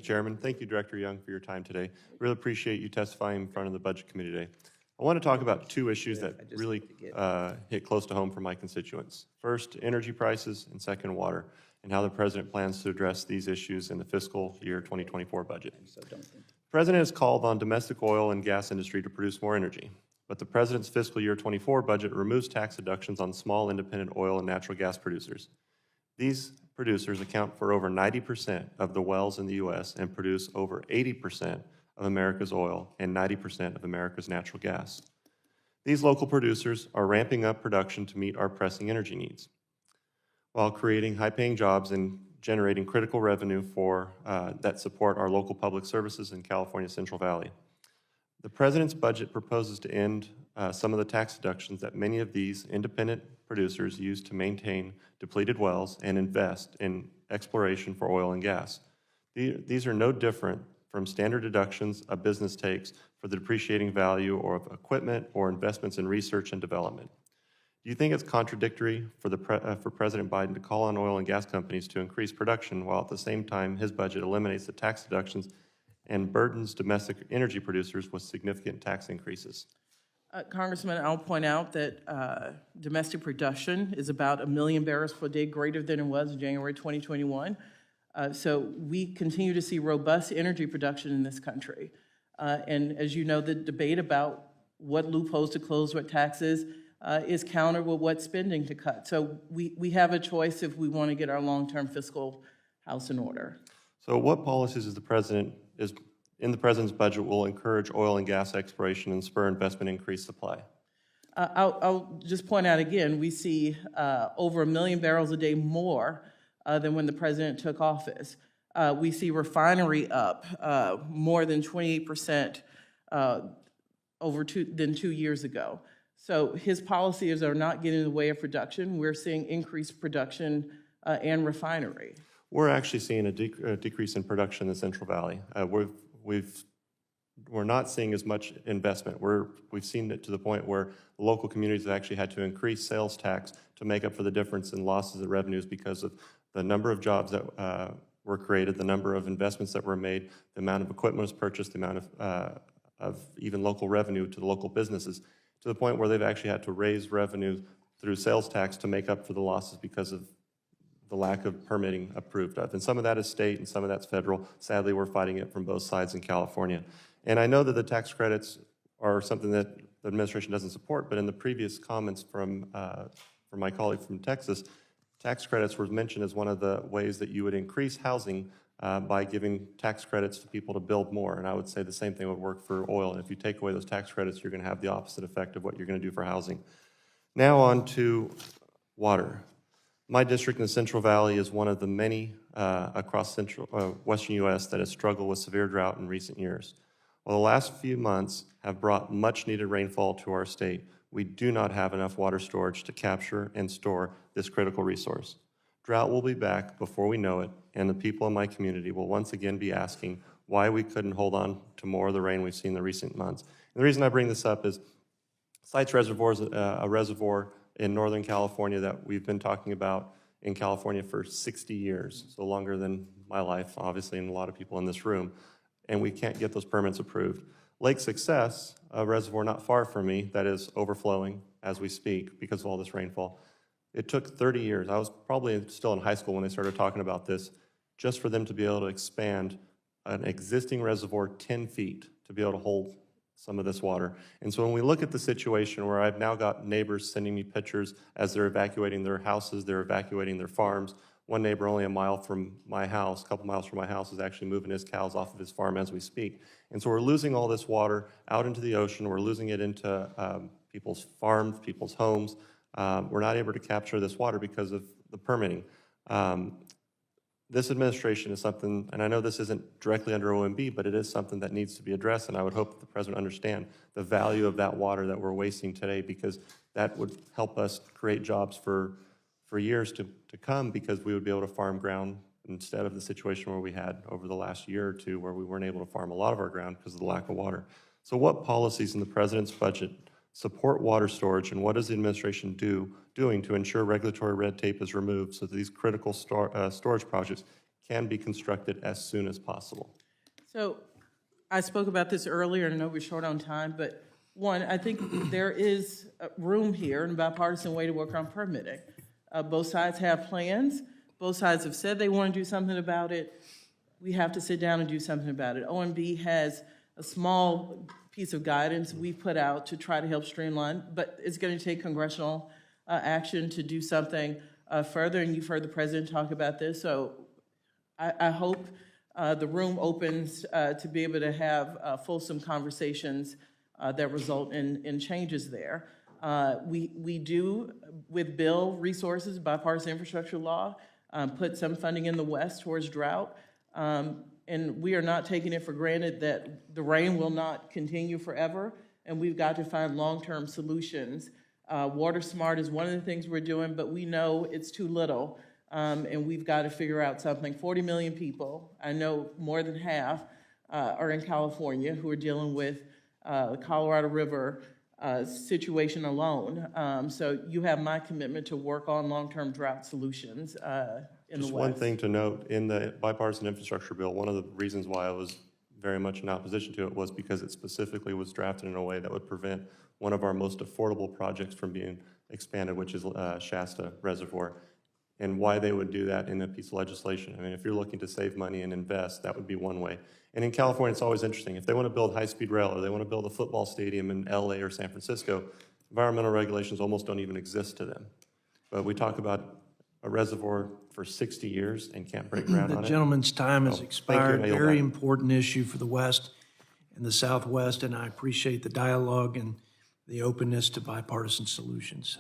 Chairman. Thank you, Director Young, for your time today. Really appreciate you testifying in front of the Budget Committee today. I want to talk about two issues that really hit close to home for my constituents. First, energy prices, and second, water, and how the President plans to address these issues in the fiscal year 2024 budget. The President has called on domestic oil and gas industry to produce more energy, but the President's fiscal year 24 budget removes tax deductions on small independent oil and natural gas producers. These producers account for over 90% of the wells in the U.S. and produce over 80% of America's oil and 90% of America's natural gas. These local producers are ramping up production to meet our pressing energy needs, while creating high-paying jobs and generating critical revenue that support our local public services in California's Central Valley. The President's budget proposes to end some of the tax deductions that many of these independent producers use to maintain depleted wells and invest in exploration for oil and gas. These are no different from standard deductions a business takes for the depreciating value of equipment or investments in research and development. Do you think it's contradictory for President Biden to call on oil and gas companies to increase production while at the same time his budget eliminates the tax deductions and burdens domestic energy producers with significant tax increases? Congressman, I'll point out that domestic production is about 1 million barrels per day greater than it was in January 2021. So we continue to see robust energy production in this country. And as you know, the debate about what loopholes to close, what taxes, is counter with what spending to cut. So we have a choice if we want to get our long-term fiscal house in order. So what policies is in the President's budget will encourage oil and gas exploration and spur investment in increased supply? I'll just point out again, we see over 1 million barrels a day more than when the President took office. We see refinery up more than 28% than 2 years ago. So his policies are not getting in the way of production. We're seeing increased production and refinery. We're actually seeing a decrease in production in the Central Valley. We're not seeing as much investment. We've seen it to the point where local communities have actually had to increase sales tax to make up for the difference in losses of revenues because of the number of jobs that were created, the number of investments that were made, the amount of equipment was purchased, the amount of even local revenue to the local businesses, to the point where they've actually had to raise revenue through sales tax to make up for the losses because of the lack of permitting approved of. And some of that is state and some of that's federal. Sadly, we're fighting it from both sides in California. And I know that the tax credits are something that the administration doesn't support, but in the previous comments from my colleague from Texas, tax credits were mentioned as one of the ways that you would increase housing by giving tax credits to people to build more. And I would say the same thing would work for oil. And if you take away those tax credits, you're going to have the opposite effect of what you're going to do for housing. Now on to water. My district in the Central Valley is one of the many across western U.S. that has struggled with severe drought in recent years. While the last few months have brought much-needed rainfall to our state, we do not have enough water storage to capture and store this critical resource. Drought will be back before we know it, and the people in my community will once again be asking why we couldn't hold on to more of the rain we've seen in the recent months. And the reason I bring this up is Sites Reservoir is a reservoir in Northern California that we've been talking about in California for 60 years, so longer than my life, obviously, and a lot of people in this room, and we can't get those permits approved. Lake Success, a reservoir not far from me that is overflowing as we speak because of all this rainfall, it took 30 years. I was probably still in high school when they started talking about this, just for them to be able to expand an existing reservoir 10 feet to be able to hold some of this water. And so when we look at the situation where I've now got neighbors sending me pictures as they're evacuating their houses, they're evacuating their farms. One neighbor only a mile from my house, a couple miles from my house, is actually moving his cows off of his farm as we speak. And so we're losing all this water out into the ocean. We're losing it into people's farms, people's homes. We're not able to capture this water because of the permitting. This administration is something, and I know this isn't directly under OMB, but it is something that needs to be addressed, and I would hope that the President understand the value of that water that we're wasting today, because that would help us create jobs for years to come, because we would be able to farm ground instead of the situation where we had over the last year or two where we weren't able to farm a lot of our ground because of the lack of water. So what policies in the President's budget support water storage, and what is the administration doing to ensure regulatory red tape is removed so that these critical storage projects can be constructed as soon as possible. So I spoke about this earlier, and I know we're short on time, but one, I think there is room here in a bipartisan way to work on permitting. Both sides have plans. Both sides have said they want to do something about it. We have to sit down and do something about it. OMB has a small piece of guidance we put out to try to help streamline, but it's going to take congressional action to do something further, and you've heard the president talk about this, so I hope the room opens to be able to have fulsome conversations that result in changes there. We do, with bill resources, bipartisan infrastructure law, put some funding in the West towards drought. And we are not taking it for granted that the rain will not continue forever, and we've got to find long-term solutions. Water Smart is one of the things we're doing, but we know it's too little, and we've got to figure out something. 40 million people, I know more than half, are in California who are dealing with the Colorado River situation alone. So you have my commitment to work on long-term drought solutions in the West. Just one thing to note, in the bipartisan infrastructure bill, one of the reasons why I was very much in opposition to it was because it specifically was drafted in a way that would prevent one of our most affordable projects from being expanded, which is Shasta Reservoir. And why they would do that in a piece of legislation. I mean, if you're looking to save money and invest, that would be one way. And in California, it's always interesting. If they want to build high-speed rail or they want to build a football stadium in LA or San Francisco, environmental regulations almost don't even exist to them. But we talk about a reservoir for 60 years and can't break ground on it. The gentleman's time has expired. I yield Very back. important issue for the West and the Southwest, and I appreciate the dialogue and the openness to bipartisan solutions.